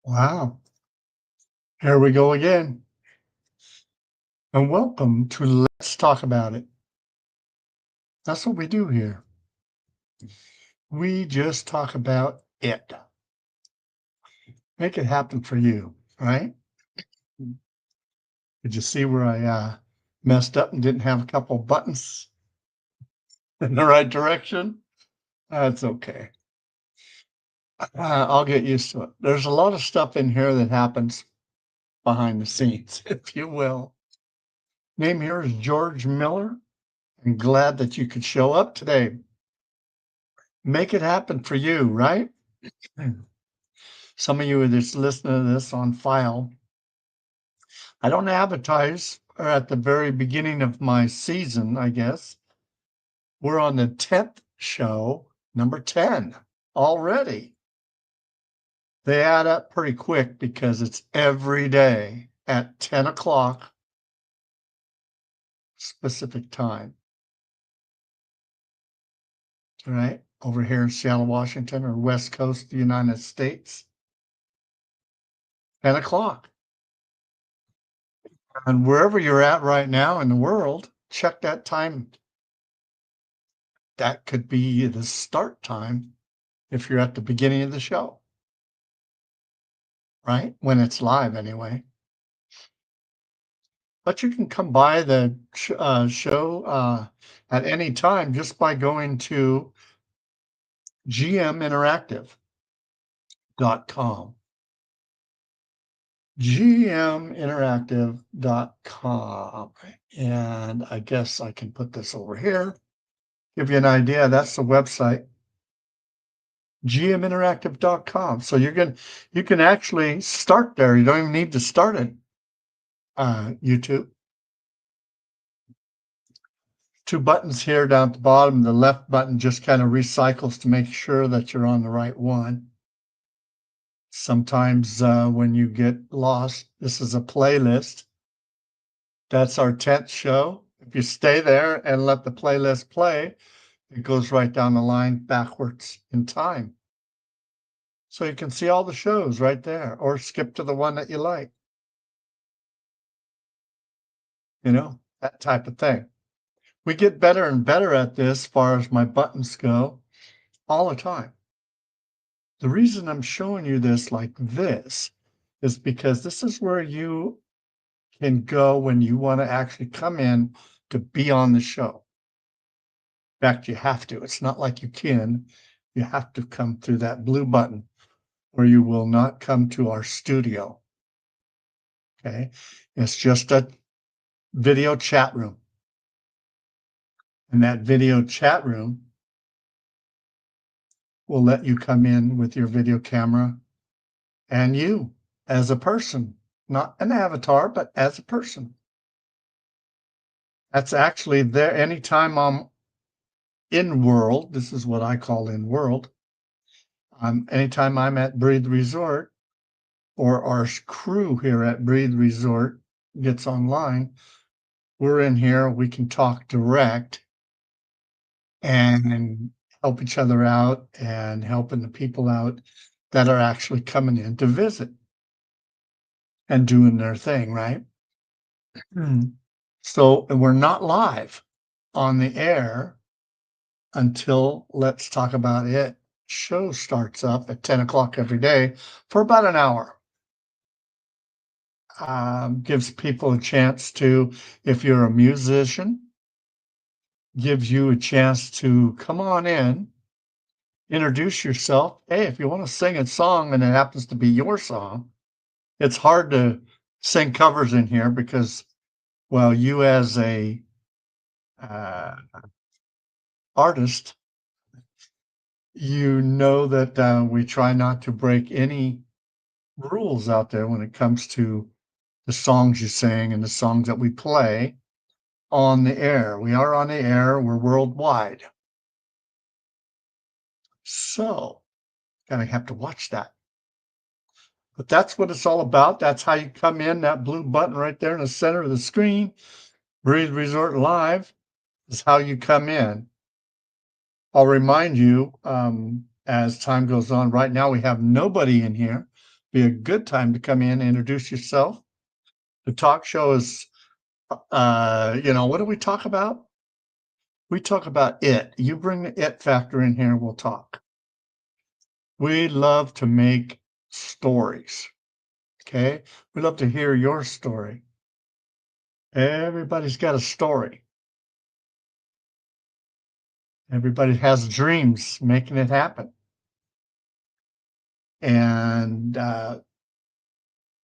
Wow. Here we go again. And welcome to Let's Talk About It. That's what we do here. We just talk about it. Make it happen for you, right? Did you see where I messed up and didn't have a couple buttons in the right direction? That's okay. I'll get used to it. There's a lot of stuff in here that happens behind the scenes, if you will. Name here is George Miller. I'm glad that you could show up today. Make it happen for you, right? Some of you are just listening to this on file. I don't advertise or at the very beginning of my season, I guess. We're on the 10th show, number 10 already. They add up pretty quick because it's every day at 10 o'clock specific time. All right, over here in Seattle, Washington, or West Coast of the United States, 10 o'clock. And wherever you're at right now in the world, check that time. That could be the start time if you're at the beginning of the show, right? When it's live anyway. But you can come by the show at any time just by going to gminteractive.com. gminteractive.com. And I guess I can put this over here, give you an idea. That's the website. gminteractive.com. So you can actually start there. You don't even need to start it YouTube. Two buttons here down at the bottom. The left button just kind of recycles to make sure that you're on the right one. Sometimes when you get lost, this is a playlist. That's our 10th show. If you stay there and let the playlist play, it goes right down the line backwards in time. So you can see all the shows right there, or skip to the one that you like. You know, that type of thing. We get better and better at this as far as my buttons go all the time. The reason I'm showing you this like this is because this is where you can go when you want to actually come in to be on the show. In fact, you have to. It's not like you can. You have to come through that blue button or you will not come to our studio. Okay. It's just a video chat room. And that video chat room will let you come in with your video camera and you as a person, not an avatar, but as a person. That's actually there anytime I'm in world. This is what I call in world. Anytime I'm at Breathe Resort or our crew here at Breathe Resort gets online, we're in here. We can talk direct and help each other out and helping the people out that are actually coming in to visit and doing their thing, right? So we're not live on the air until Let's Talk About It show starts up at 10 o'clock every day for about an hour. Gives people a chance to, if you're a musician, gives you a chance to come on in, introduce yourself. Hey, if you want to sing a song and it happens to be your song, it's hard to sing covers in here because, well, you as a artist, you know that we try not to break any rules out there when it comes to the songs you sing and the songs that we play on the air. We are on the air, we're worldwide. So, kind of have to watch that. But that's what it's all about. That's how you come in, that blue button right there in the center of the screen. Breathe Resort Live is how you come in. I'll remind you as time goes on. Right now, we have nobody in here. be a good time to come in, introduce yourself. The talk show is, what do we talk about? We talk about it. You bring the it factor in here, we'll talk. We love to make stories. Okay. We love to hear your story. Everybody's got a story. Everybody has dreams, making it happen. And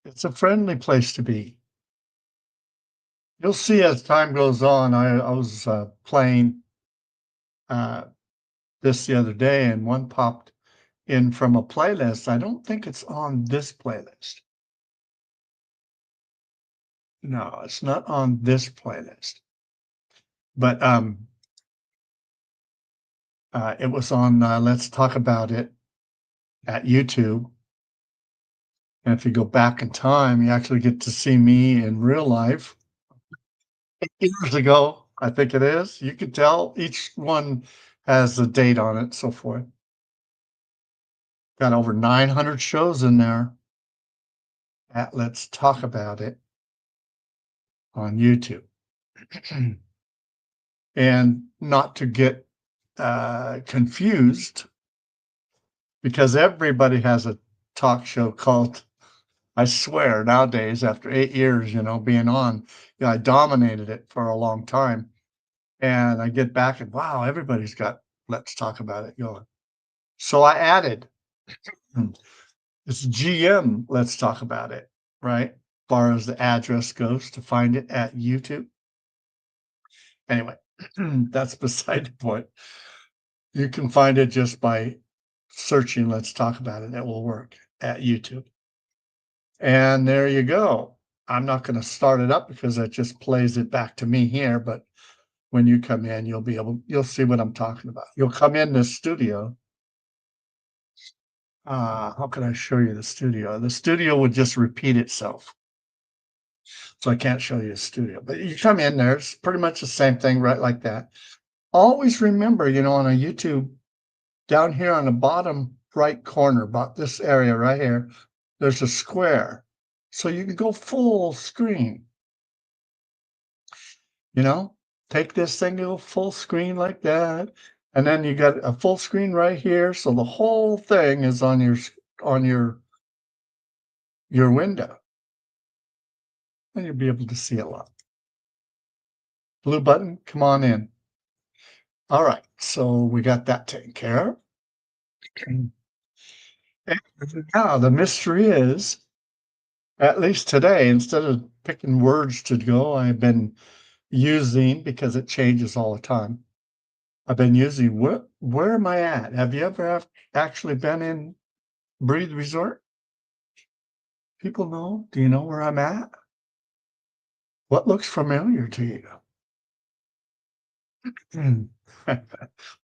it's a friendly place to be. You'll see as time goes on. I was playing this the other day, and one popped in from a playlist. I don't think it's on this playlist. No, it's not on this playlist. But it was on Let's Talk About It at YouTube. And if you go back in time, you actually get to see me in real life 8 years ago, I think it is. You can tell each one has a date on it, so forth. Got over 900 shows in there at Let's Talk About It on YouTube. And not to get confused, because everybody has a talk show called, I swear, nowadays, after 8 years, being on, I dominated it for a long time. And I get back and wow, everybody's got Let's Talk About It going. So I added, it's GM Let's Talk About It, right? As far as the address goes to find it at YouTube. Anyway, that's beside the point. You can find it just by searching Let's Talk About It. It will work at YouTube. And there you go. I'm not going to start it up because that just plays it back to me here. But when you come in, you'll see what I'm talking about. You'll come in the studio. How can I show you the studio? The studio would just repeat itself. So I can't show you a studio, but you come in there, it's pretty much the same thing, right? Like that. Always remember, on a YouTube, down here on the bottom right corner, about this area right here, there's a square. So you can go full screen. Take this thing, go full screen like that. And then you got a full screen right here. So the whole thing is on your window. And you'll be able to see a lot. Blue button, come on in. All right, so we got that taken care of. And now the mystery is, at least today, instead of picking words to go, I've been using, because it changes all the time, I've been using, where am I at? Have you ever actually been in Breathe Resort? People know? Do you know where I'm at? What looks familiar to you?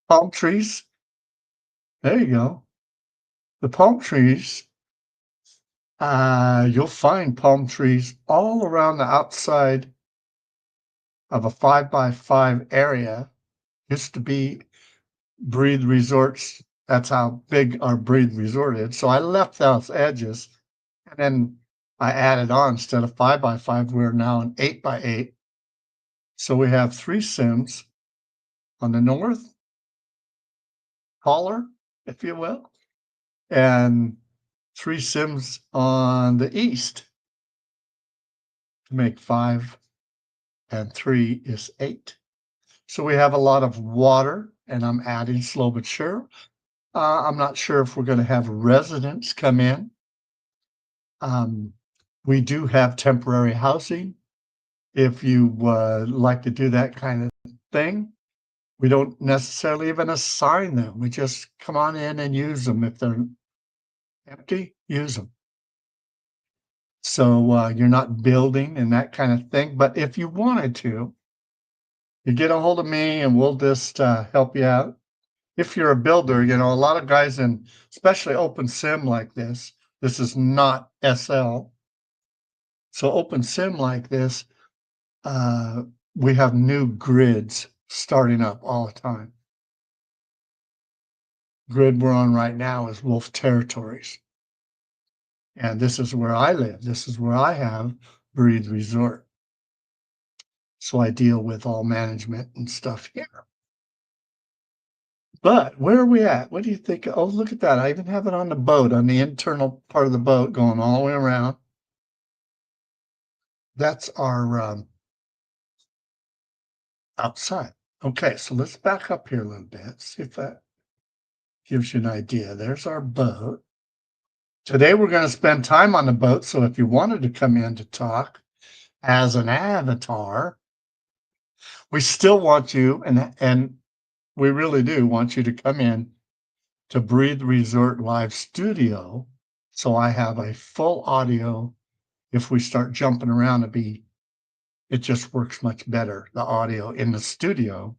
Palm trees. There you go. The palm trees, you'll find palm trees all around the outside of a 5x5 area. Used to be Breathe Resorts. That's how big our Breathe Resort is. So I left those edges, and then I added on, instead of 5x5, we're now an 8x8. So we have 3 Sims on the north, taller, if you will, and 3 Sims on the east to make 5 and 3 is 8. So we have a lot of water, and I'm adding slow but sure. I'm not sure if we're going to have residents come in. We do have temporary housing. If you like to do that kind of thing, we don't necessarily even assign them. We just come on in and use them. If they're empty, use them. So you're not building and that kind of thing. But if you wanted to, you get a hold of me and we'll just help you out. If you're a builder, a lot of guys in, especially OpenSim like this is not SL. So OpenSim like this, we have new grids starting up all the time. Grid we're on right now is Wolf Territories. And this is where I live. This is where I have Breathe Resort. So I deal with all management and stuff here. But where are we at? What do you think? Oh, look at that. I even have it on the boat, on the internal part of the boat going all the way around. That's our outside. Okay, so let's back up here a little bit, see if that gives you an idea. There's our boat. Today we're going to spend time on the boat, so if you wanted to come in to talk as an avatar, we still want you, and we really do want you to come in to Breathe Resort Live Studio. So I have a full audio. If we start jumping around, it just works much better, the audio in the studio,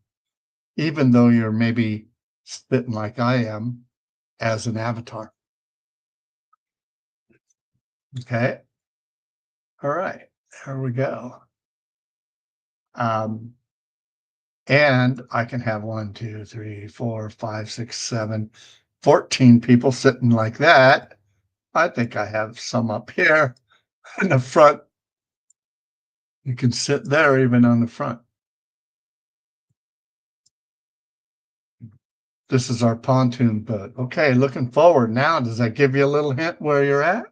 even though you're maybe spitting like I am as an avatar. Okay. All right. There we go. And I can have 1, 2, 3, 4, 5, 6, 7, 14 people sitting like that. I think I have some up here in the front. You can sit there even on the front. This is our pontoon boat. Okay, looking forward now. Does that give you a little hint where you're at?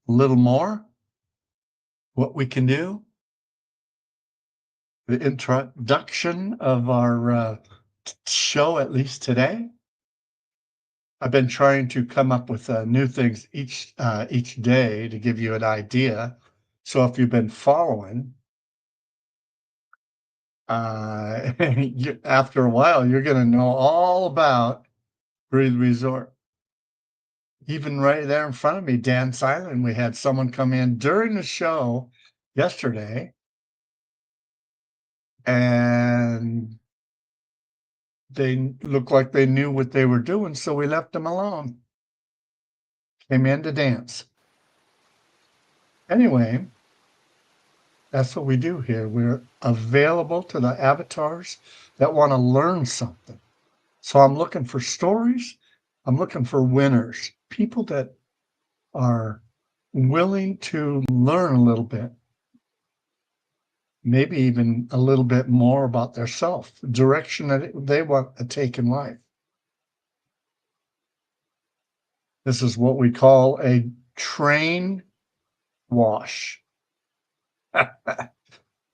A little more? What we can do? The introduction of our show, at least today. I've been trying to come up with new things each day to give you an idea. So if you've been following, after a while, you're going to know all about Breathe Resort. Even right there in front of me, Dan Silent, we had someone come in during the show yesterday, and they looked like they knew what they were doing, so we left them alone. Came in to dance. Anyway, that's what we do here. We're available to the avatars that want to learn something. So I'm looking for stories. I'm looking for winners, people that are willing to learn a little bit, maybe even a little bit more about their self, the direction that they want to take in life. This is what we call a train wash. We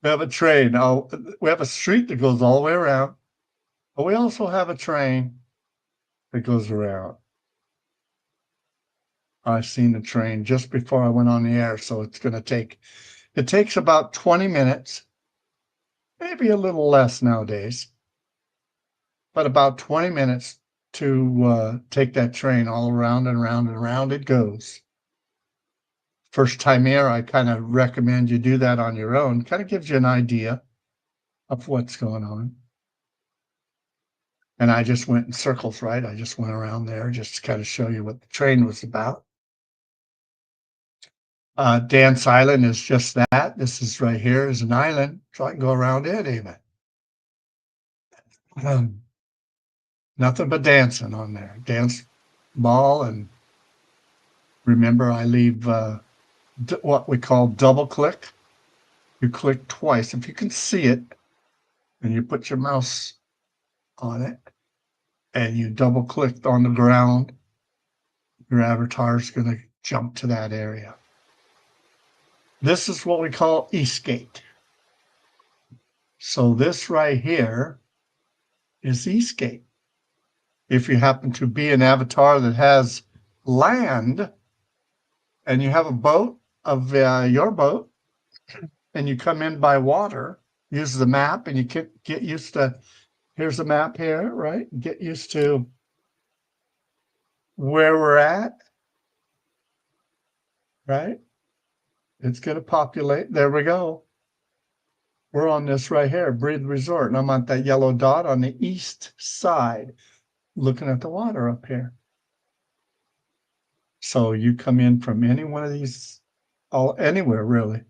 have a train. Now, we have a street that goes all the way around, but we also have a train that goes around. I seen the train just before I went on the air, so it takes about 20 minutes, maybe a little less nowadays, but about 20 minutes to take that train all around and around and around it goes. First time here, I kind of recommend you do that on your own. Kind of gives you an idea of what's going on. And I just went in circles, right? I just went around there just to kind of show you what the train was about. Dance Island is just that. This is right here is an island, so I can go around it even. Nothing but dancing on there. Dance ball, and remember I leave what we call double click. You click twice. If you can see it, and you put your mouse on it, and you double click on the ground, your avatar is going to jump to that area. This is what we call Eastgate. So this right here is Eastgate. If you happen to be an avatar that has land and you have a boat of your boat and you come in by water, use the map and you get used to, here's the map here, right? Get used to where we're at, right? It's going to populate. There we go. We're on this right here, Breathe Resort, and I'm on that yellow dot on the east side, looking at the water up here. So you come in from any one of these, anywhere really,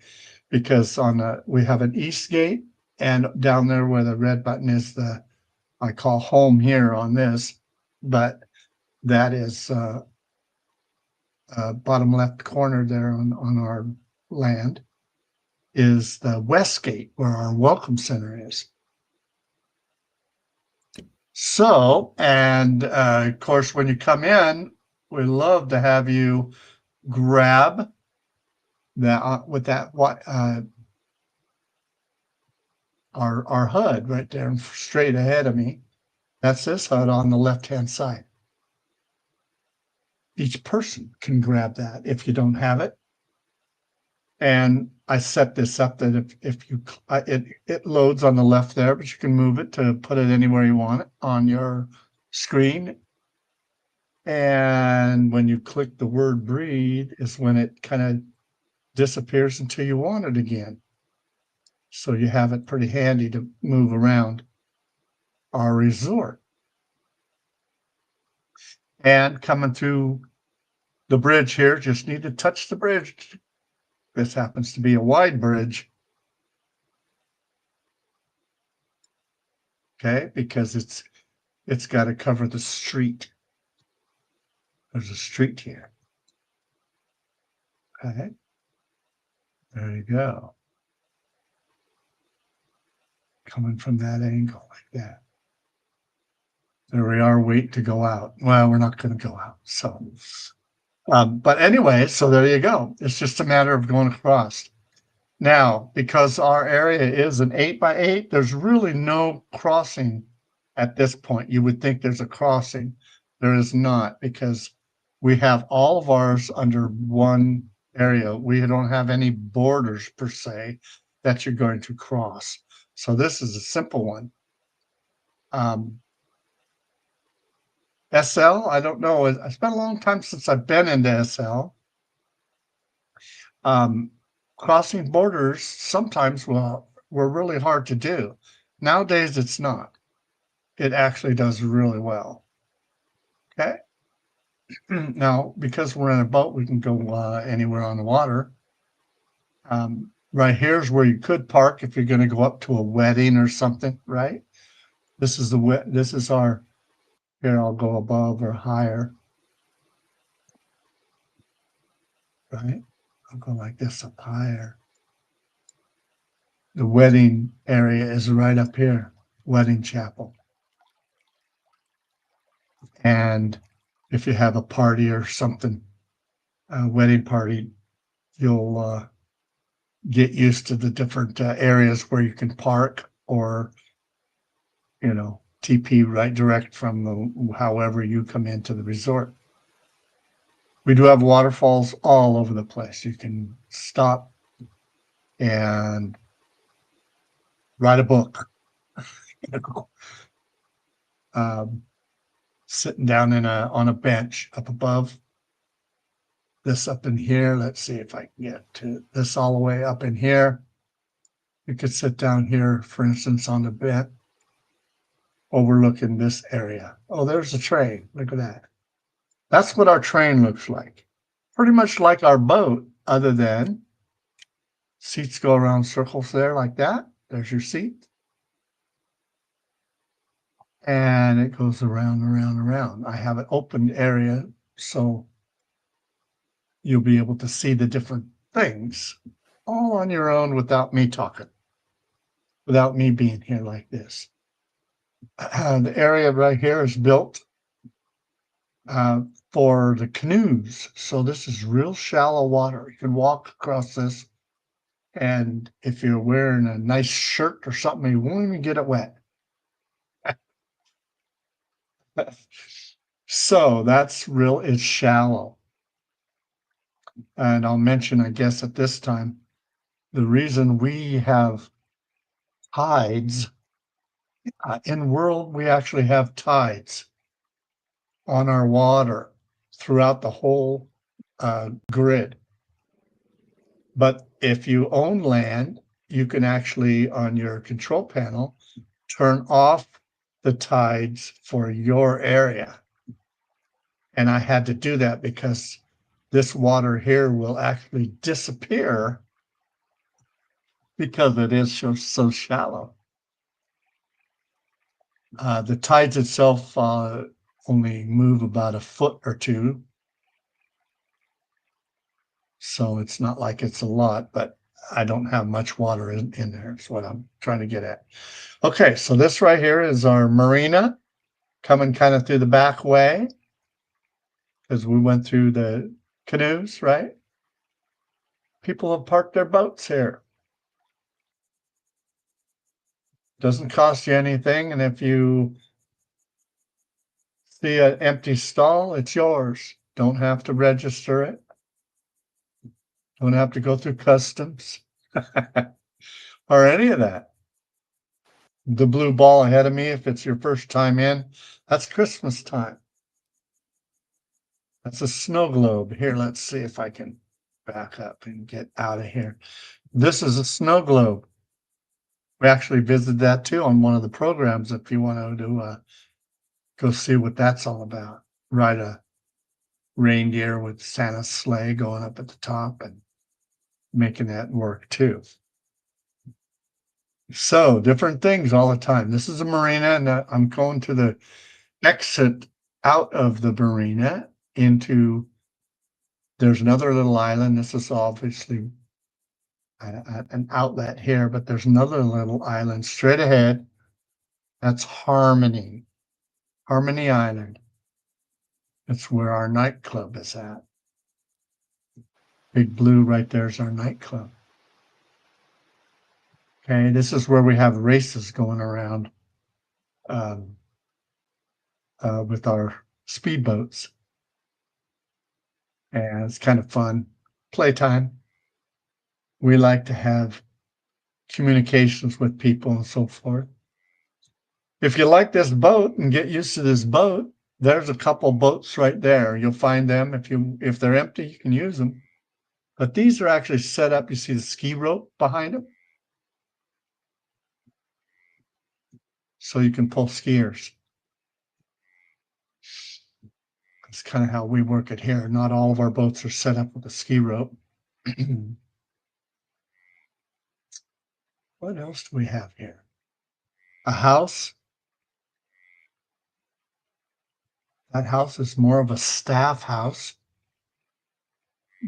because we have an east gate, and down there where the red button is I call home here on this, but that is bottom left corner there on our land is the west gate where our welcome center is. So, and of course, when you come in, we love to have you grab that with that our HUD right there straight ahead of me. That's this HUD on the left-hand side. Each person can grab that if you don't have it. And I set this up that if you it loads on the left there, but you can move it to put it anywhere you want it on your screen. And when you click the word breed is when it kind of disappears until you want it again. So you have it pretty handy to move around our resort. And coming through the bridge here, just need to touch the bridge. This happens to be a wide bridge. Okay, because it's got to cover the street. There's a street here. Okay, there you go. Coming from that angle like that. There we are, wait to go out. Well, we're not going to go out. So, but anyway, so there you go. It's just a matter of going across. Now, because our area is an 8x8, there's really no crossing at this point. You would think there's a crossing. There is not, because we have all of ours under one area. We don't have any borders per se that you're going to cross. So this is a simple one. SL, I don't know. It's been a long time since I've been into SL. Crossing borders sometimes were really hard to do. Nowadays, it's not. It actually does really well. Okay. Now, because we're in a boat, we can go anywhere on the water. Right here's where you could park if you're going to go up to a wedding or something, right? This is our, here I'll go above or higher. Right? I'll go like this up higher. The wedding area is right up here, wedding chapel. And if you have a party or something, a wedding party, you'll get used to the different areas where you can park or, TP right direct from however you come into the resort. We do have waterfalls all over the place. You can stop and write a book. Sitting down on a bench up above. This up in here. Let's see if I can get to this all the way up in here. You could sit down here, for instance, on the bench, overlooking this area. Oh, there's the train. Look at that. That's what our train looks like. Pretty much like our boat, other than seats go around circles there like that. There's your seat. And it goes around, around, around. I have an open area, so you'll be able to see the different things all on your own without me talking, without me being here like this. The area right here is built for the canoes. So this is real shallow water. You can walk across this, and if you're wearing a nice shirt or something, you won't even get it wet. So that's it's shallow. And I'll mention, I guess, at this time, the reason we have tides in world, we actually have tides on our water throughout the whole grid. But if you own land, you can actually, on your control panel, turn off the tides for your area. And I had to do that because this water here will actually disappear because it is so shallow. The tides itself only move about a foot or two. So it's not like it's a lot, but I don't have much water in there, is what I'm trying to get at. Okay, so this right here is our marina coming kind of through the back way as we went through the canoes, right? People have parked their boats here. Doesn't cost you anything, and if you see an empty stall, it's yours. Don't have to register it. Don't have to go through customs or any of that. The blue ball ahead of me, if it's your first time in, that's Christmas time. That's a snow globe. Here, let's see if I can back up and get out of here. This is a snow globe. We actually visited that too on one of the programs if you want to go see what that's all about. Ride a reindeer with Santa's sleigh going up at the top and making that work too. So different things all the time. This is a marina, and I'm going to the exit out of the marina into, there's another little island. This is obviously an outlet here, but there's another little island straight ahead. That's Harmony Island. That's where our nightclub is at. Big blue right there is our nightclub. Okay, this is where we have races going around with our speedboats. And it's kind of fun. Playtime. We like to have communications with people and so forth. If you like this boat and get used to this boat, there's a couple boats right there. You'll find them. If they're empty, you can use them. But these are actually set up. You see the ski rope behind them? So you can pull skiers. That's kind of how we work it here. Not all of our boats are set up with a ski rope. What else do we have here? A house. That house is more of a staff house.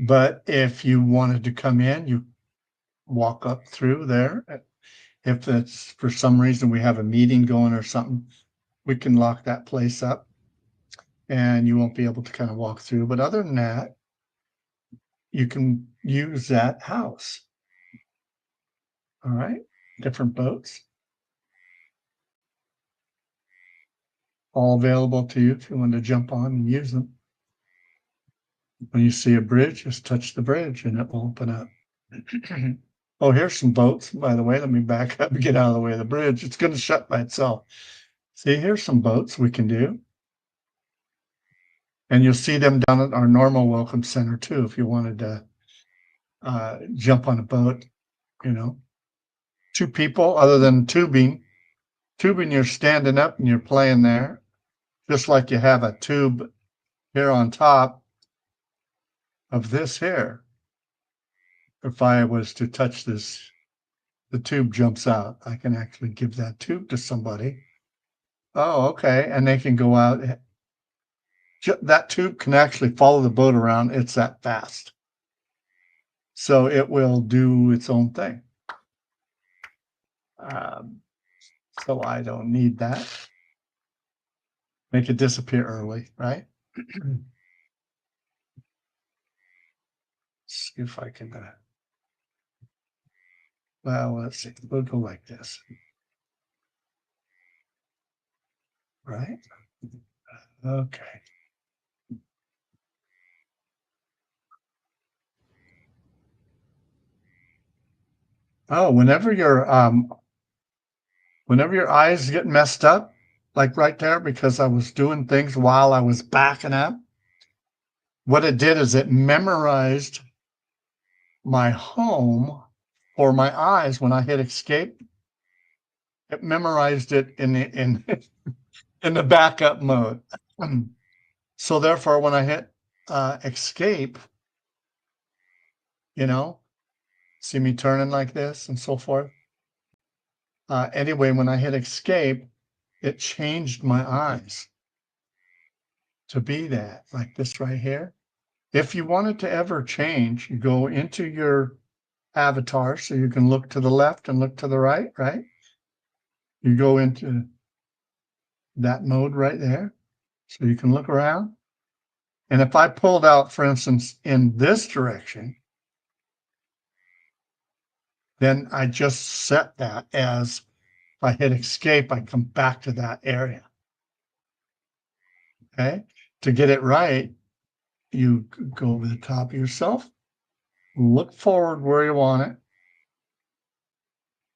But if you wanted to come in, you walk up through there. If it's for some reason we have a meeting going or something, we can lock that place up and you won't be able to kind of walk through. But other than that, you can use that house. All right, different boats. All available to you if you want to jump on and use them. When you see a bridge, just touch the bridge and it will open up. Oh, here's some boats, by the way. Let me back up and get out of the way of the bridge. It's going to shut by itself. See, here's some boats we can do. And you'll see them down at our normal welcome center too, if you wanted to jump on a boat, you know. Two people, other than tubing. Tubing, you're standing up and you're playing there, just like you have a tube here on top of this here. If I was to touch this, the tube jumps out. I can actually give that tube to somebody. Oh, okay. And they can go out. That tube can actually follow the boat around. It's that fast. So it will do its own thing. So I don't need that. Make it disappear early, right? See if I can, well, let's see. We'll go like this. Right? Okay. Oh, whenever your eyes get messed up, like right there, because I was doing things while I was backing up, what it did is it memorized my home for my eyes. When I hit escape, it memorized it in the backup mode. So therefore, when I hit escape, you know, see me turning like this and so forth. Anyway, when I hit escape, it changed my eyes to be that, like this right here. If you want it to ever change, you go into your avatar so you can look to the left and look to the right, right? You go into that mode right there so you can look around. And if I pulled out, for instance, in this direction, then I just set that as if I hit escape, I come back to that area. Okay. To get it right, you go over the top of yourself, look forward where you want it,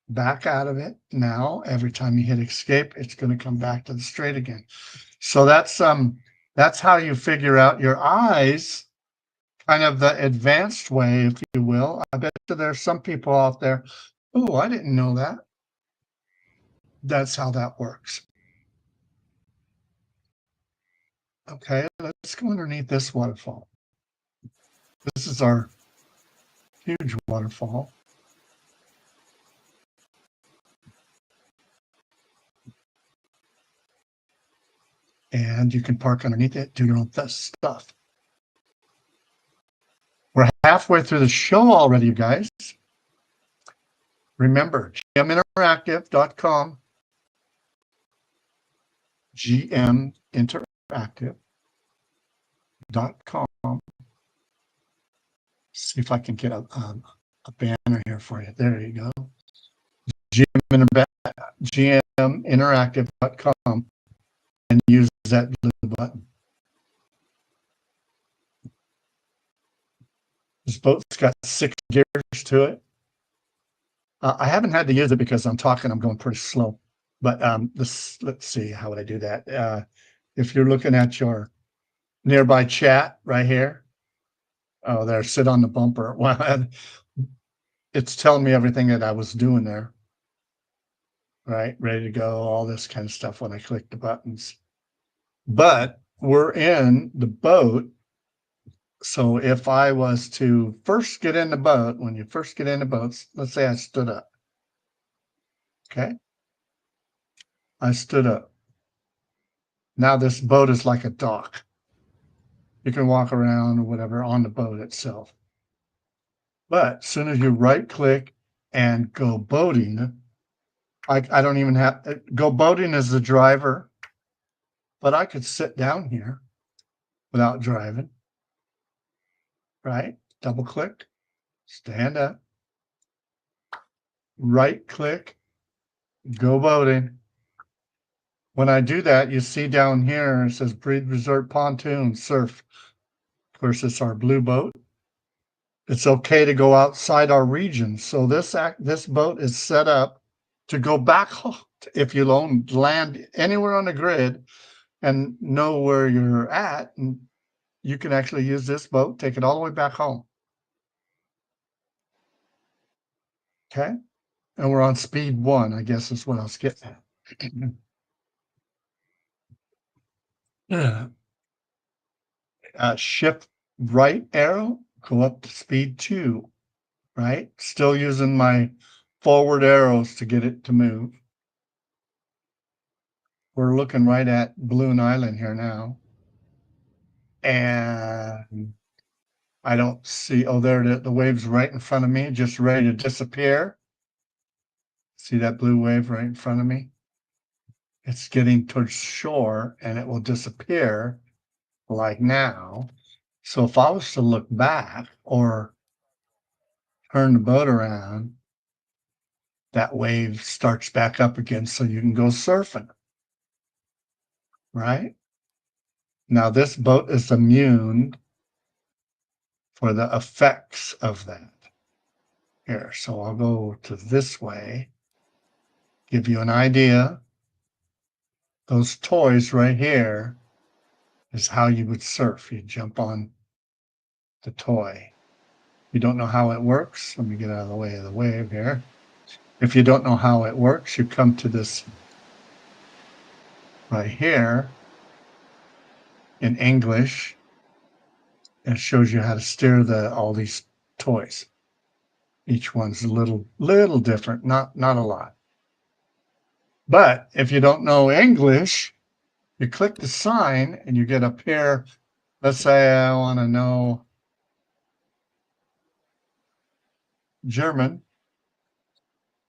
back out of it. Now, every time you hit escape, it's going to come back to the straight again. So that's how you figure out your eyes, kind of the advanced way, if you will. I bet you there's some people out there, oh, I didn't know that. That's how that works. Okay, let's go underneath this waterfall. This is our huge waterfall. And you can park underneath it, do your own stuff. We're halfway through the show already, you guys. Remember, gminteractive.com, gminteractive.com. See if I can get a banner here for you. There you go. gminteractive.com and use that blue button. This boat's got 6 gears to it. I haven't had to use it because I'm talking, I'm going pretty slow. But let's see, how would I do that? If you're looking at your nearby chat right here, oh, there, sit on the bumper. Well, it's telling me everything that I was doing there. Right, ready to go, all this kind of stuff when I click the buttons. But we're in the boat. So if I was to first get in the boat, when you first get in the boats, let's say I stood up. Okay. I stood up. Now this boat is like a dock. You can walk around or whatever on the boat itself. But as soon as you right click and go boating, I don't even have, go boating as the driver, but I could sit down here without driving. Right? Double click, stand up, right click, go boating. When I do that, you see down here, it says Breed Resort Pontoon Surf. Of course, it's our blue boat. It's okay to go outside our region. So this boat is set up to go back if you land anywhere on the grid and know where you're at, and you can actually use this boat, take it all the way back home. Okay. And we're on speed 1, I guess is what I was getting at. Shift right arrow, go up to speed 2, right? Still using my forward arrows to get it to move. We're looking right at Balloon Island here now. And I don't see, oh, there it is. The wave's right in front of me, just ready to disappear. See that blue wave right in front of me? It's getting towards shore and it will disappear like now. So if I was to look back or turn the boat around, that wave starts back up again so you can go surfing. Right? Now this boat is immune for the effects of that. Here, so I'll go to this way, give you an idea. Those toys right here is how you would surf. You jump on the toy. You don't know how it works. Let me get out of the way of the wave here. If you don't know how it works, you come to this right here in English. And it shows you how to steer all these toys. Each one's a little different, not a lot. But if you don't know English, you click the sign and you get up here. Let's say I want to know German,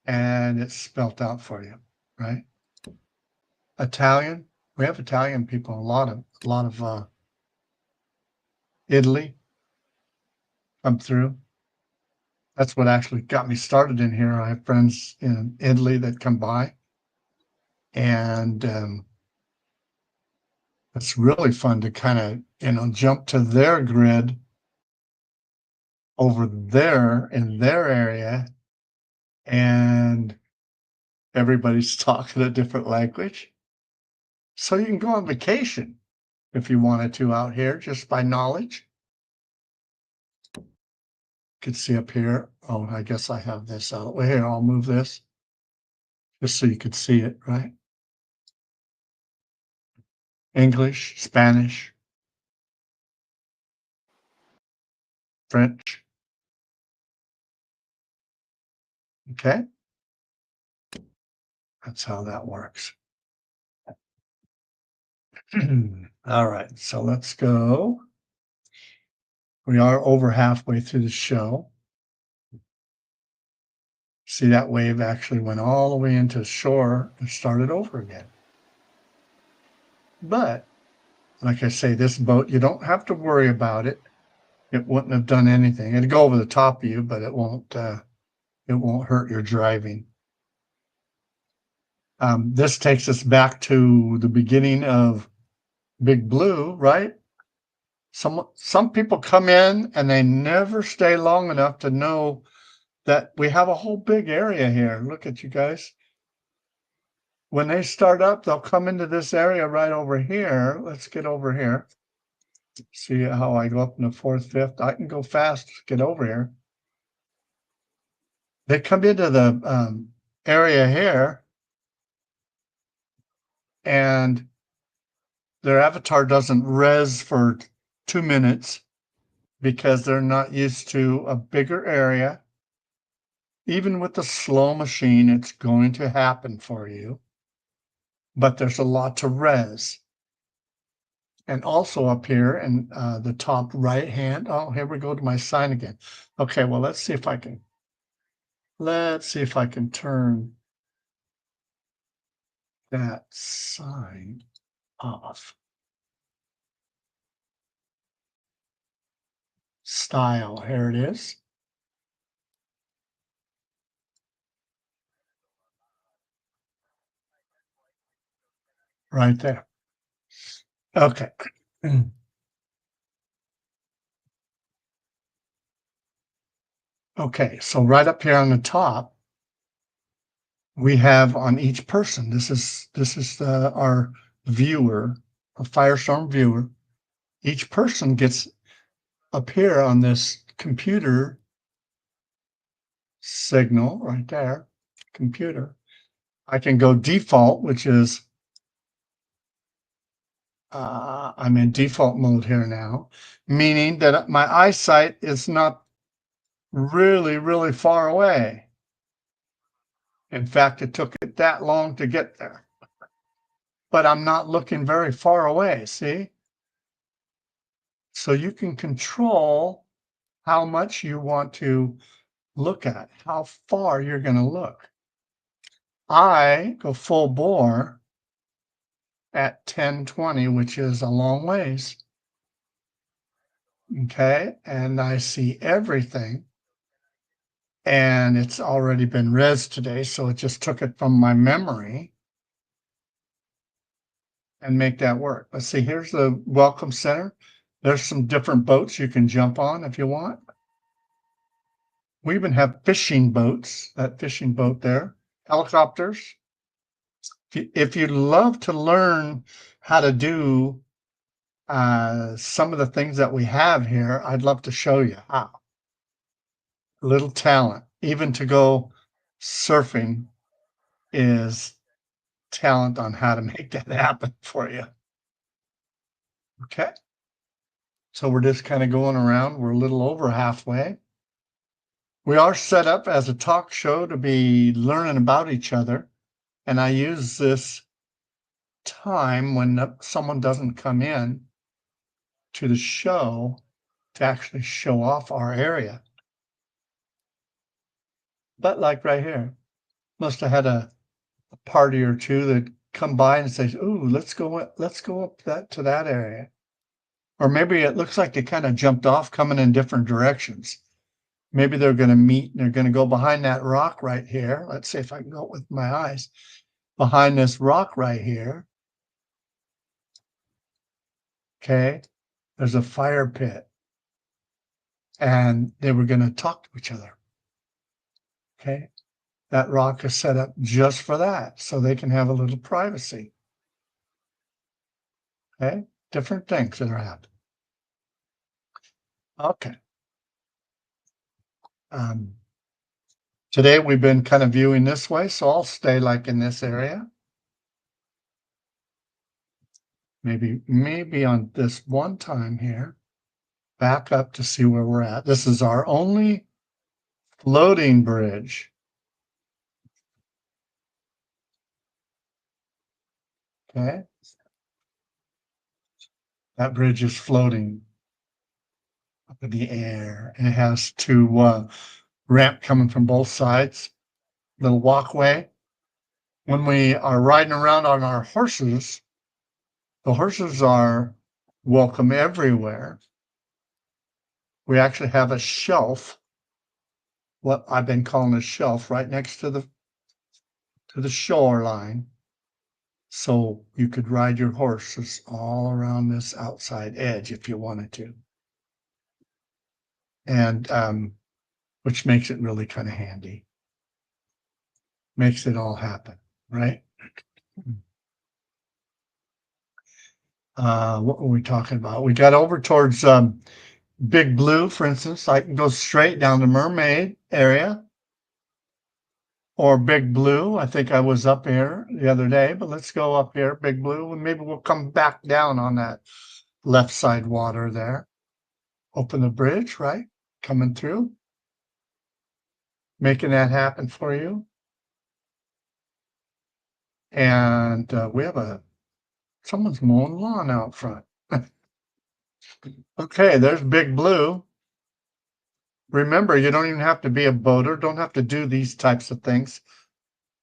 and it's spelt out for you, right? Italian, we have Italian people, a lot of Italy come through. That's what actually got me started in here. I have friends in Italy that come by, and it's really fun to kind of, jump to their grid over there in their area, and everybody's talking a different language. So you can go on vacation if you wanted to out here just by knowledge. You can see up here. Oh, I guess I have this out. Well, here, I'll move this just so you could see it, right? English, Spanish, French. Okay. That's how that works. All right, so let's go. We are over halfway through the show. See, that wave actually went all the way into shore and started over again. But like I say, this boat, you don't have to worry about it. It wouldn't have done anything. It'd go over the top of you, but it won't hurt your driving. This takes us back to the beginning of Big Blue, right? Some people come in and they never stay long enough to know that we have a whole big area here. Look at you guys. When they start up, they'll come into this area right over here. Let's get over here. See how I go up in the fourth, fifth. I can go fast to get over here. They come into the area here, and their avatar doesn't res for 2 minutes because they're not used to a bigger area. Even with the slow machine, it's going to happen for you, but there's a lot to res. And also up here in the top right hand, oh, here we go to my sign again. Okay, well, let's see if I can turn that sign off. Style, here it is. Right there. Okay. Okay, so right up here on the top, we have on each person, this is our viewer, a Firestorm viewer. Each person gets up here on this computer signal right there, computer. I can go default, which is I'm in default mode here now, meaning that my eyesight is not really, really far away. In fact, it took it that long to get there. But I'm not looking very far away, see? So you can control how much you want to look at, how far you're going to look. I go full bore at 1020, which is a long ways. Okay, and I see everything. And it's already been res today, so it just took it from my memory and make that work. Let's see, here's the welcome center. There's some different boats you can jump on if you want. We even have fishing boats, that fishing boat there, helicopters. If you'd love to learn how to do some of the things that we have here, I'd love to show you how. A little talent, even to go surfing is talent on how to make that happen for you. Okay. So we're just kind of going around. We're a little over halfway. We are set up as a talk show to be learning about each other. And I use this time when someone doesn't come in to the show to actually show off our area. But like right here, must have had a party or two that come by and say, "Ooh, let's go up that to that area." Or maybe it looks like they kind of jumped off coming in different directions. Maybe they're going to meet and they're going to go behind that rock right here. Let's see if I can go with my eyes. Behind this rock right here. Okay. There's a fire pit. And they were going to talk to each other. Okay. That rock is set up just for that, so they can have a little privacy. Okay. Different things that are happening. Okay. Today we've been kind of viewing this way, so I'll stay like in this area. Maybe on this one time here, back up to see where we're at. This is our only floating bridge. Okay. That bridge is floating up in the air. It has two ramp coming from both sides, little walkway. When we are riding around on our horses, the horses are welcome everywhere. We actually have a shelf, what I've been calling a shelf, right next to the shoreline. So you could ride your horses all around this outside edge if you wanted to. And which makes it really kind of handy. Makes it all happen, right? What were we talking about? We got over towards Big Blue, for instance. I can go straight down to Mermaid area or Big Blue. I think I was up here the other day, but let's go up here, Big Blue, and maybe we'll come back down on that left side water there. Open the bridge, right? Coming through. Making that happen for you. And we have someone's mowing lawn out front. Okay, there's Big Blue. Remember, you don't even have to be a boater, don't have to do these types of things.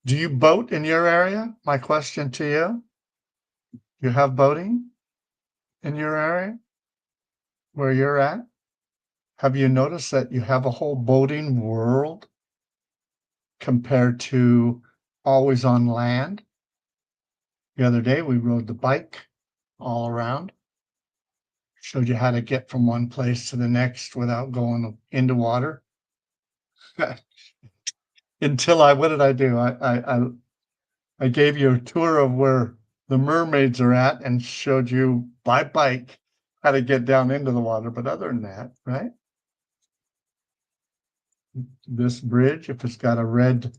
Do you boat in your area? My question to you. You have boating in your area where you're at? Have you noticed that you have a whole boating world compared to always on land? The other day we rode the bike all around. Showed you how to get from one place to the next without going into water. What did I do? I gave you a tour of where the mermaids are at and showed you by bike how to get down into the water. But other than that, right? This bridge, if it's got a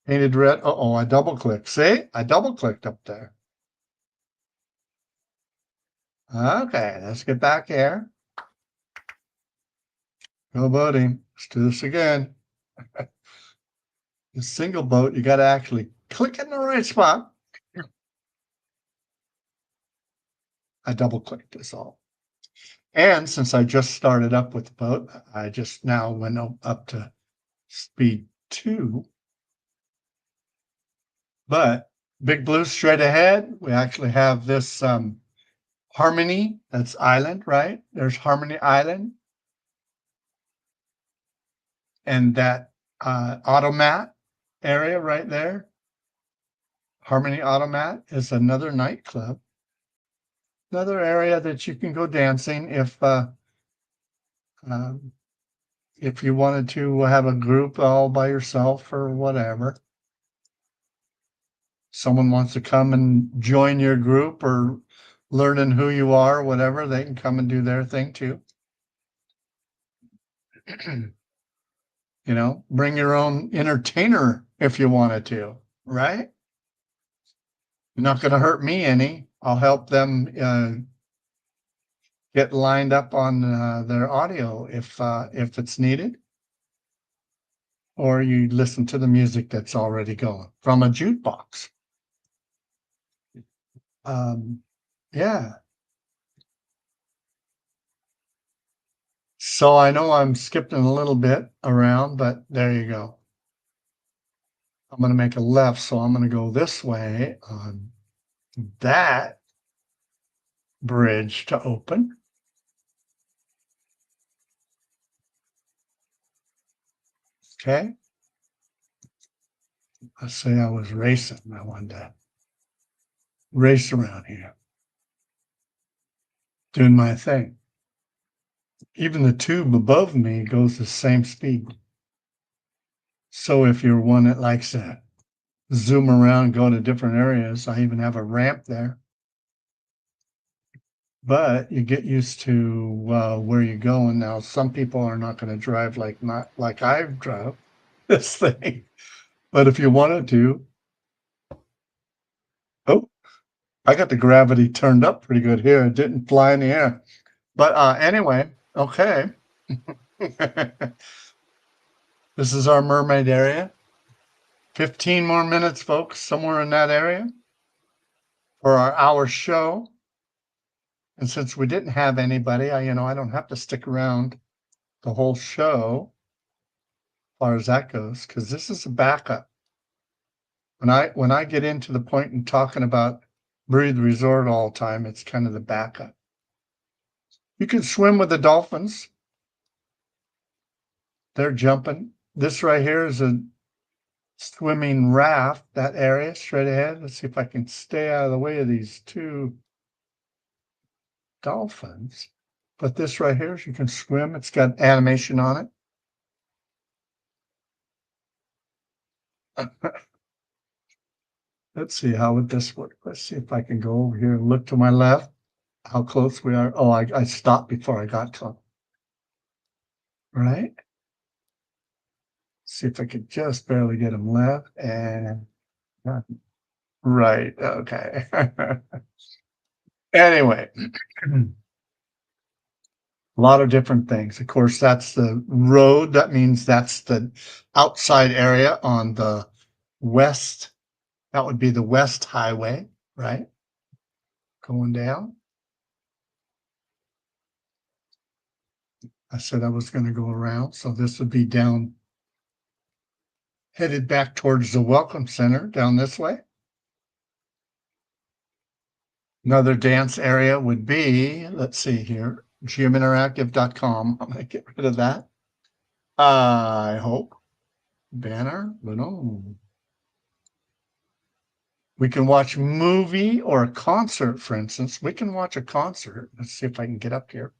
painted red, I double clicked. See, I double clicked up there. Okay, let's get back here. Go boating. Let's do this again. The single boat, you got to actually click in the right spot. I double clicked this all. And since I just started up with the boat, I just now went up to speed 2. But Big Blue straight ahead, we actually have this Harmony, that's island, right? There's Harmony Island. And that Automat area right there, Harmony Automat, is another nightclub. Another area that you can go dancing if you wanted to have a group all by yourself or whatever. Someone wants to come and join your group or learning who you are, whatever, they can come and do their thing too. Bring your own entertainer if you wanted to, right? You're not going to hurt me any. I'll help them get lined up on their audio if it's needed. Or you listen to the music that's already going from a jukebox. Yeah. So I know I'm skipping a little bit around, but there you go. I'm going to make a left, so I'm going to go this way on that bridge to open. Okay. Let's say I was racing. I wanted to race around here, doing my thing. Even the tube above me goes the same speed. So if you're one that likes to zoom around, go to different areas, I even have a ramp there. But you get used to where you're going. Now, some people are not going to drive not like I drove this thing. But if you wanted to, oh, I got the gravity turned up pretty good here. It didn't fly in the air. But anyway, okay. This is our mermaid area. 15 more minutes, folks, somewhere in that area for our hour show. And since we didn't have anybody, I don't have to stick around the whole show as far as that goes, because this is a backup. When I get into the point in talking about Breathe Resort all the time, it's kind of the backup. You can swim with the dolphins. They're jumping. This right here is a swimming raft, that area straight ahead. Let's see if I can stay out of the way of these two dolphins. But this right here, you can swim. It's got animation on it. Let's see, how would this work? Let's see if I can go over here and look to my left, how close we are. Oh, I stopped before I got to them. Right? See if I could just barely get them left and right. Okay. Anyway, a lot of different things. Of course, that's the road. That means that's the outside area on the west. That would be the West Highway, right? Going down. I said I was going to go around. So this would be down, headed back towards the Welcome Center down this way. Another dance area would be, let's see here, gminteractive.com. I'm going to get rid of that. I hope. Banner, but no. We can watch a movie or a concert, for instance. We can watch a concert. Let's see if I can get up here.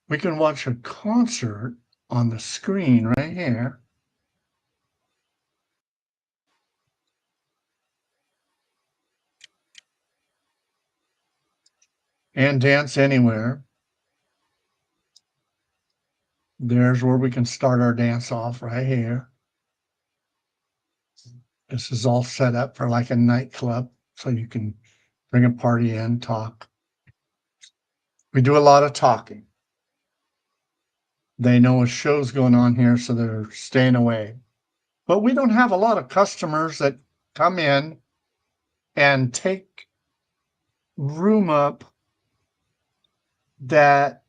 We can watch a concert on the screen right here. And dance anywhere. There's where we can start our dance off right here. This is all set up for like a nightclub, so you can bring a party in, talk. We do a lot of talking. They know a show's going on here, so they're staying away. But we don't have a lot of customers that come in and take room up that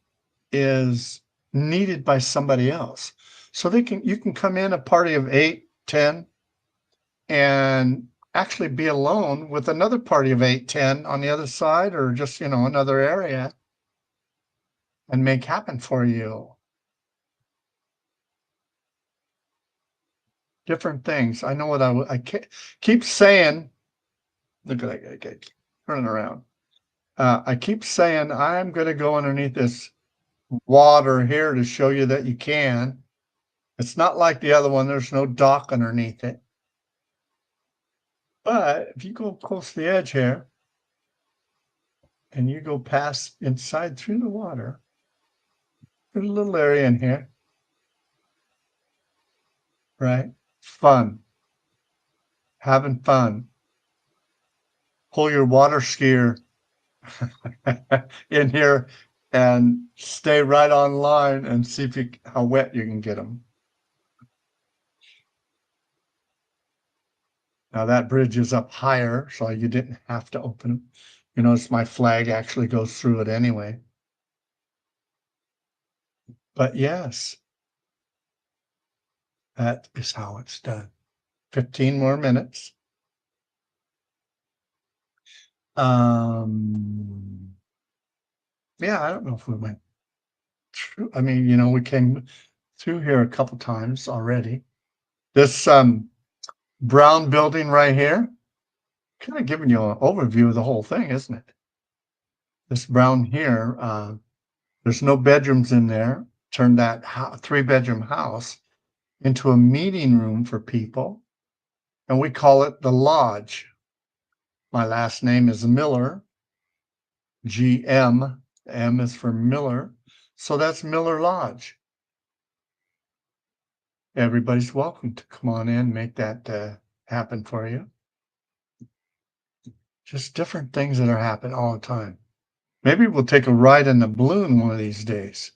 is needed by somebody else. So you can come in a party of 8, 10, and actually be alone with another party of 8, 10 on the other side, or just, another area, and make happen for you. Different things. I know what I keep saying. Look at that, turning around. I keep saying I'm going to go underneath this water here to show you that you can. It's not like the other one. There's no dock underneath it. But if you go close to the edge here and you go past inside through the water, there's a little area in here, right? Fun. Having fun. Pull your water skier in here and stay right on line and see how wet you can get them. Now that bridge is up higher, so you didn't have to open them. You notice my flag actually goes through it anyway. But yes, that is how it's done. 15 more minutes. Yeah, I don't know if we went through. I mean, we came through here a couple times already. This brown building right here, kind of giving you an overview of the whole thing, isn't it? This brown here, there's no bedrooms in there. Turn that 3-bedroom house into a meeting room for people, and we call it the Lodge. My last name is Miller, GM. M is for Miller, so that's Miller Lodge. Everybody's welcome to come on in, make that happen for you. Just different things that are happening all the time. Maybe we'll take a ride in the balloon one of these days.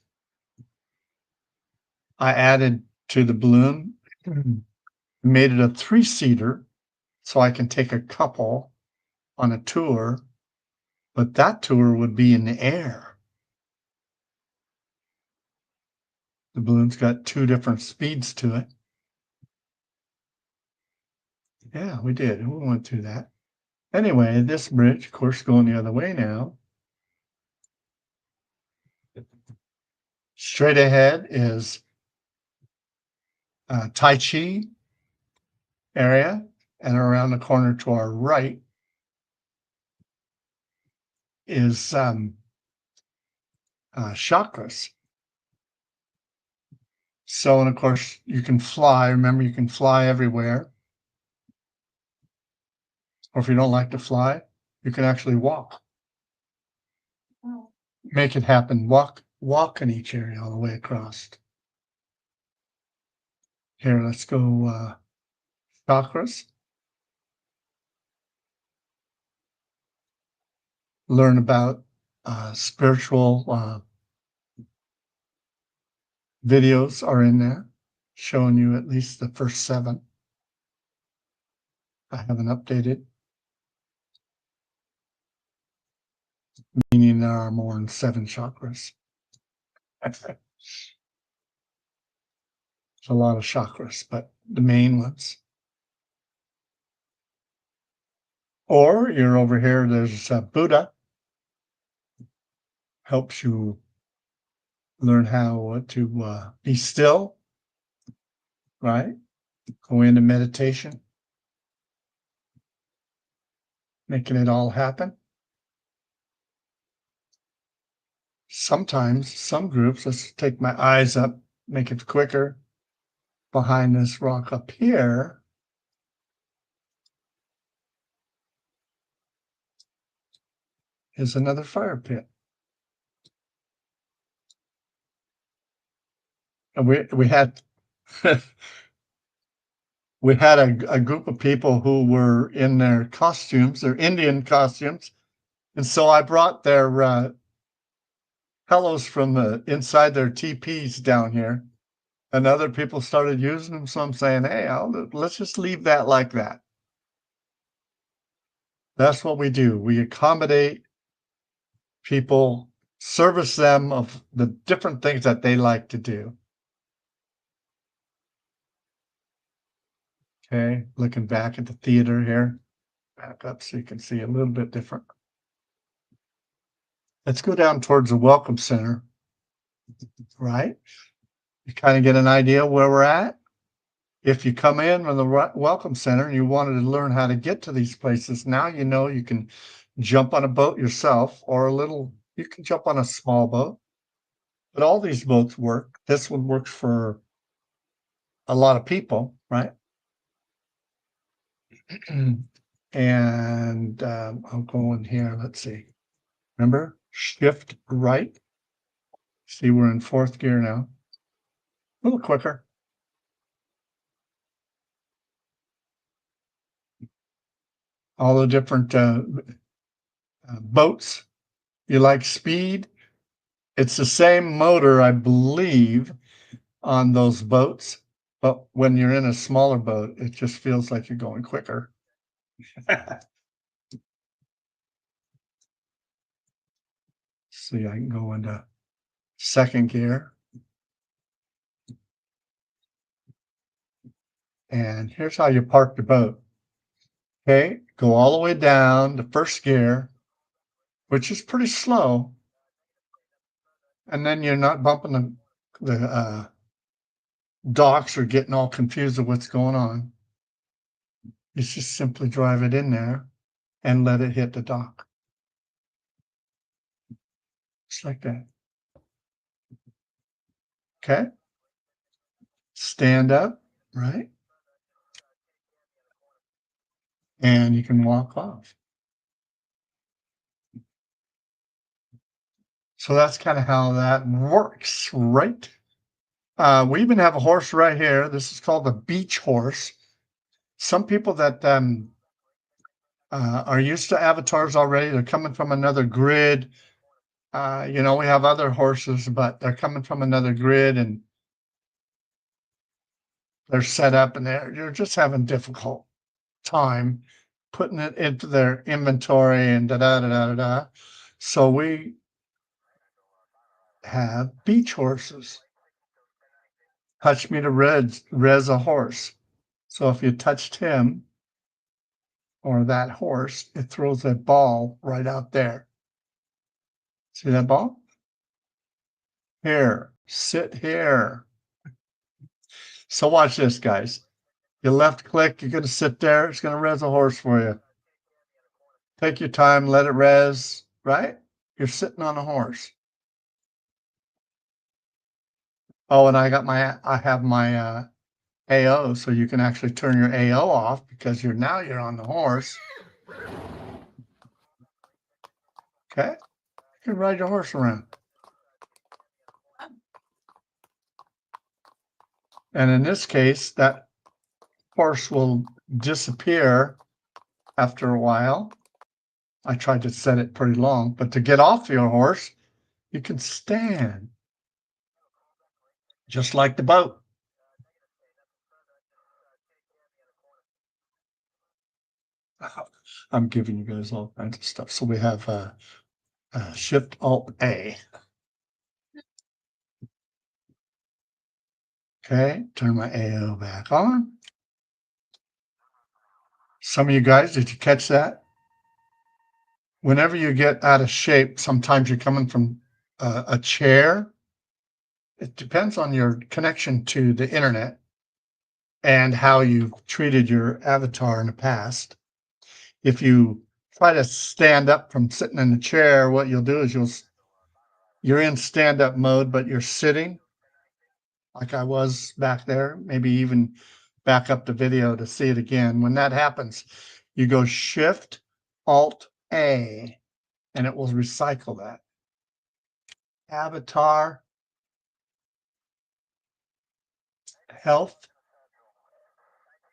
I added to the balloon, made it a 3-seater, so I can take a couple on a tour, but that tour would be in the air. The balloon's got 2 different speeds to it. Yeah, we did. We went through that. Anyway, this bridge, of course, going the other way now. Straight ahead is Tai Chi area, and around the corner to our right is chakras. So, and of course, you can fly. Remember, you can fly everywhere. Or if you don't like to fly, you can actually walk. Make it happen. Walk in each area all the way across. Here, let's go chakras. Learn about spiritual videos are in there, showing you at least the first 7. I haven't updated, meaning there are more than 7 chakras. It's a lot of chakras, but the main ones. Or you're over here, there's Buddha. Helps you learn how to be still, right? Go into meditation, making it all happen. Sometimes, some groups, let's take my eyes up, make it quicker. Behind this rock up here is another fire pit. And we had we had a group of people who were in their costumes, their Indian costumes, and so I brought their pillows from inside their teepees down here, and other people started using them. So I'm saying, hey, let's just leave that like that. That's what we do. We accommodate people, service them of the different things that they like to do. Okay, looking back at the theater here. Back up so you can see a little bit different. Let's go down towards the Welcome Center, right? You kind of get an idea where we're at. If you come in from the Welcome Center and you wanted to learn how to get to these places, now you know you can jump on a boat yourself, or you can jump on a small boat. But all these boats work. This one works for a lot of people, right? And I'll go in here. Let's see. Remember, shift right. See, we're in 4th gear now. A little quicker. All the different boats. You like speed? It's the same motor, I believe, on those boats. But when you're in a smaller boat, it just feels like you're going quicker. See, I can go into second gear. And here's how you park the boat. Okay, go all the way down to first gear, which is pretty slow. And then you're not bumping the docks or getting all confused with what's going on. You just simply drive it in there and let it hit the dock. Just like that. Okay. Stand up, right? And you can walk off. So that's kind of how that works, right? We even have a horse right here. This is called the beach horse. Some people that are used to avatars already, they're coming from another grid. We have other horses, but they're coming from another grid and they're set up and they're just having difficult time putting it into their inventory and da da da da da. So we have beach horses. Touch me to res a horse. So if you touched him or that horse, it throws that ball right out there. See that ball? Here, sit here. So watch this, guys. You left click, you're gonna sit there, it's gonna res a horse for you. Take your time, let it res, right? You're sitting on a horse. Oh, and I have my AO, so you can actually turn your AO off because you're on the horse. Okay, you can ride your horse around. And in this case, that horse will disappear after a while. I tried to set it pretty long, but to get off your horse, you can stand just like the boat. I'm giving you guys all kinds of stuff. So we have Shift Alt A. Okay, turn my AO back on. Some of you guys, did you catch that? Whenever you get out of shape, sometimes you're coming from a chair. It depends on your connection to the internet and how you've treated your avatar in the past. If you try to stand up from sitting in the chair, what you'll do is you're in stand-up mode, but you're sitting like I was back there, maybe even back up the video to see it again. When that happens, you go Shift Alt A and it will recycle that. Avatar, health,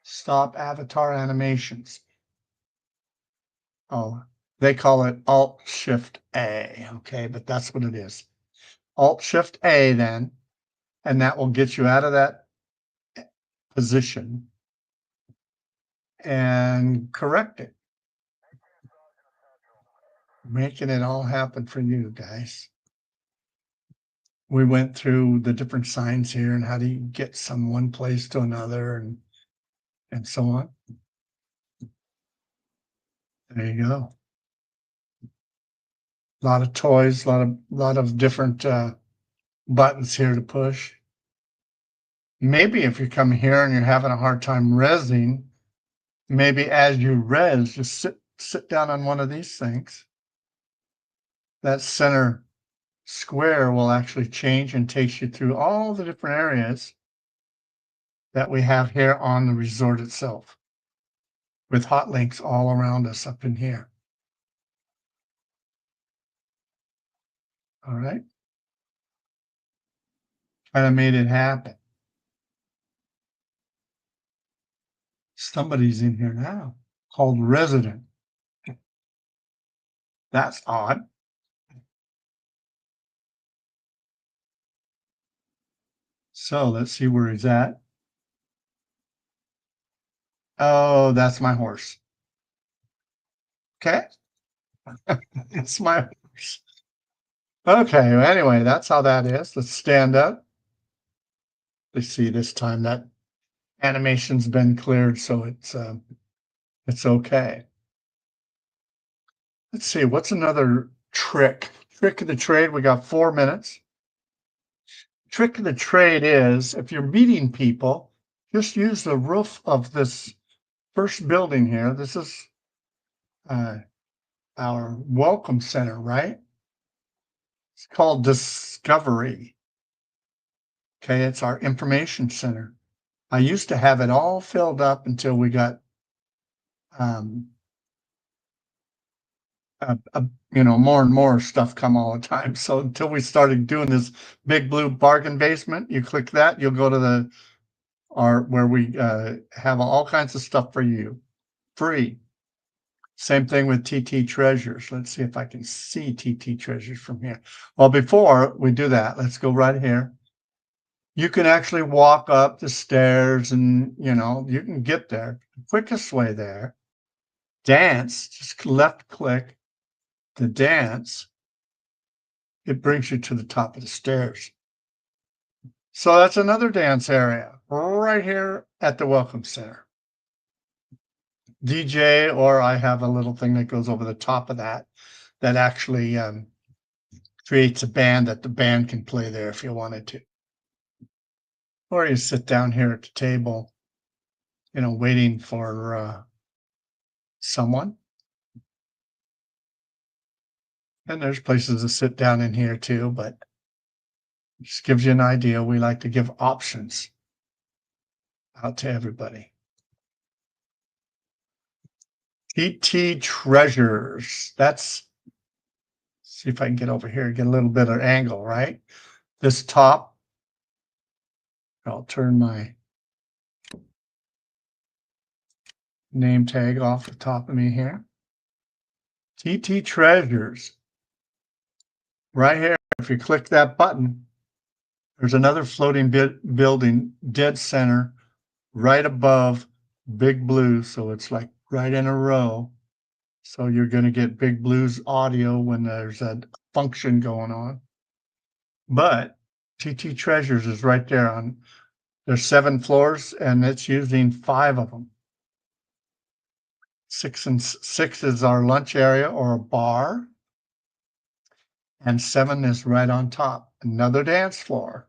stop avatar animations. Oh, they call it Alt Shift A. Okay, but that's what it is. Alt Shift A then, and that will get you out of that position and correct it. Making it all happen for you guys. We went through the different signs here and how do you get from one place to another and so on. There you go. A lot of toys, a lot of different buttons here to push. Maybe if you come here and you're having a hard time resing, maybe as you res, just sit down on one of these things. That center square will actually change and takes you through all the different areas that we have here on the resort itself with hot links all around us up in here. All right. Kind of made it happen. Somebody's in here now called resident. That's odd. So let's see where he's at. Oh, that's my horse. Okay. It's my horse. Okay, well, anyway, that's how that is. Let's stand up. Let's see, this time that animation's been cleared, so it's okay. Let's see, what's another trick? Trick of the trade, we got 4 minutes. Trick of the trade is if you're meeting people, just use the roof of this first building here. This is our welcome center, right? It's called Discovery. Okay, it's our information center. I used to have it all filled up until we got um, more and more stuff come all the time. So until we started doing this big blue bargain basement, you click that, you'll go to where we have all kinds of stuff for you, free. Same thing with TT Treasures. Let's see if I can see TT Treasures from here. Well, before we do that, let's go right here. You can actually walk up the stairs and, you can get there. The quickest way there, dance, just left click the dance. It brings you to the top of the stairs. So that's another dance area right here at the Welcome Center. DJ, or I have a little thing that goes over the top of that actually creates a band that the band can play there if you wanted to. Or you sit down here at the table, waiting for someone. And there's places to sit down in here too, but just gives you an idea. We like to give options out to everybody. TT Treasures. See if I can get over here, get a little bit of angle, right? This top, I'll turn my name tag off the top of me here. TT Treasures. Right here, if you click that button, there's another floating building, dead center, right above Big Blue. So it's like right in a row. So you're going to get Big Blue's audio when there's a function going on. But TT Treasures is right there there's 7 floors and it's using 5 of them. 6 is our lunch area or a bar. And 7 is right on top, another dance floor.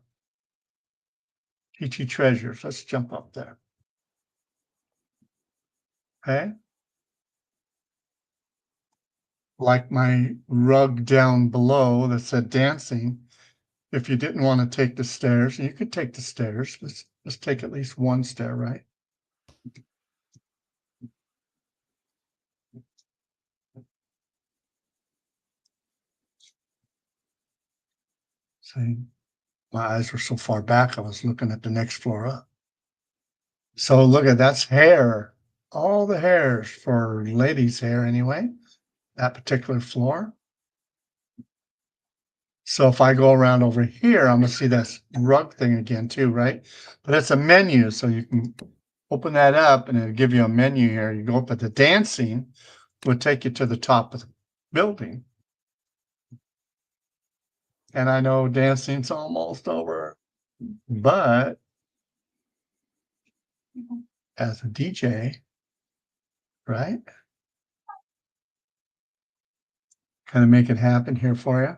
TT Treasures, let's jump up there. Okay. Like my rug down below that said dancing. If you didn't want to take the stairs, you could take the stairs. Let's take at least one stair, right? See, my eyes were so far back, I was looking at the next floor up. So look at that's hair. All the hairs for ladies' hair anyway, that particular floor. So if I go around over here, I'm gonna see this rug thing again too, right? But it's a menu, so you can open that up and it'll give you a menu here. You go up at the dancing, will take you to the top of the building. And I know dancing's almost over, but as a DJ, right? Kind of make it happen here for you.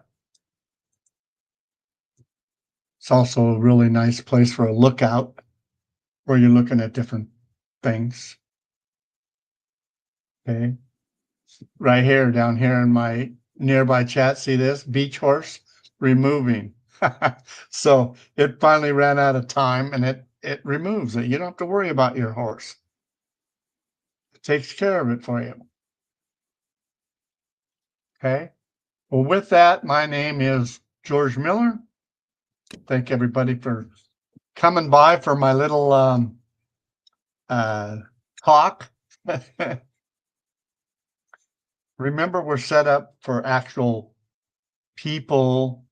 It's also a really nice place for a lookout where you're looking at different things. Okay. Right here, down here in my nearby chat, see this? Beach horse removing. So it finally ran out of time and it removes it. You don't have to worry about your horse. It takes care of it for you. Okay. Well, with that, my name is George Miller. Thank everybody for coming by for my little talk. Remember, we're set up for actual people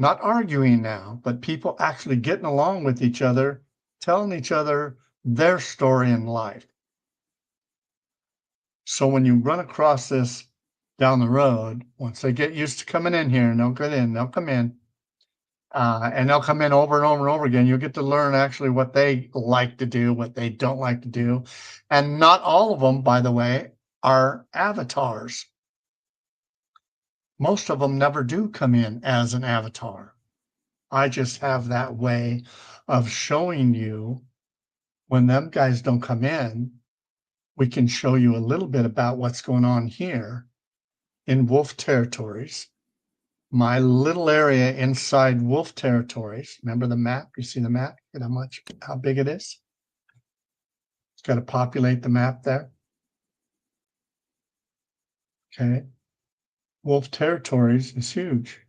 not arguing now, but people actually getting along with each other, telling each other their story in life. So when you run across this down the road, once they get used to coming in here, and they'll get in, they'll come in, and they'll come in over and over and over again. You'll get to learn actually what they like to do, what they don't like to do. And not all of them, by the way, are avatars. Most of them never do come in as an avatar. I just have that way of showing you when them guys don't come in, we can show you a little bit about what's going on here in wolf territories. My little area inside wolf territories. Remember the map? You see the map? Look at how big it is. It's got to populate the map there. Okay. Wolf territories is huge.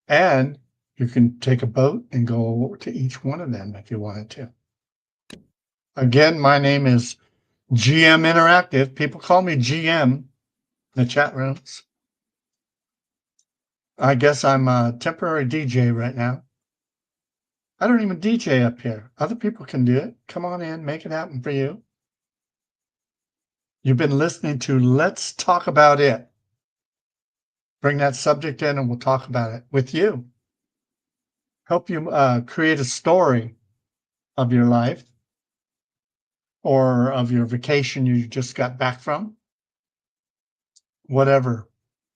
And you can take a boat and go to each one of them if you wanted to. Again, my name is GM Interactive. People call me GM in the chat rooms. I guess I'm a temporary DJ right now. I don't even DJ up here. Other people can do it. Come on in, make it happen for you. You've been listening to Let's Talk About It. Bring that subject in and we'll talk about it with you. Help you create a story of your life or of your vacation you just got back from. Whatever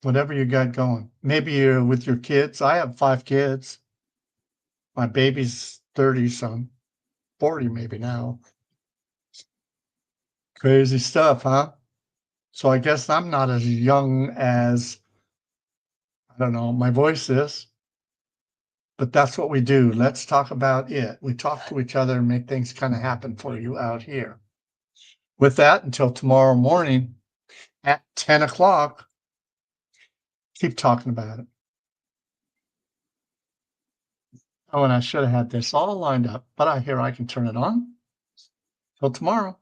you got going. Maybe you're with your kids. I have 5 kids. My baby's 30-some, 40 maybe now. Crazy stuff, huh? So I guess I'm not as young as, I don't know, my voice is. But that's what we do. Let's talk about it. We talk to each other and make things kind of happen for you out here. With that, until tomorrow morning at 10 o'clock, keep talking about it. Oh, and I should have had this all lined up, but I can turn it on. Till tomorrow.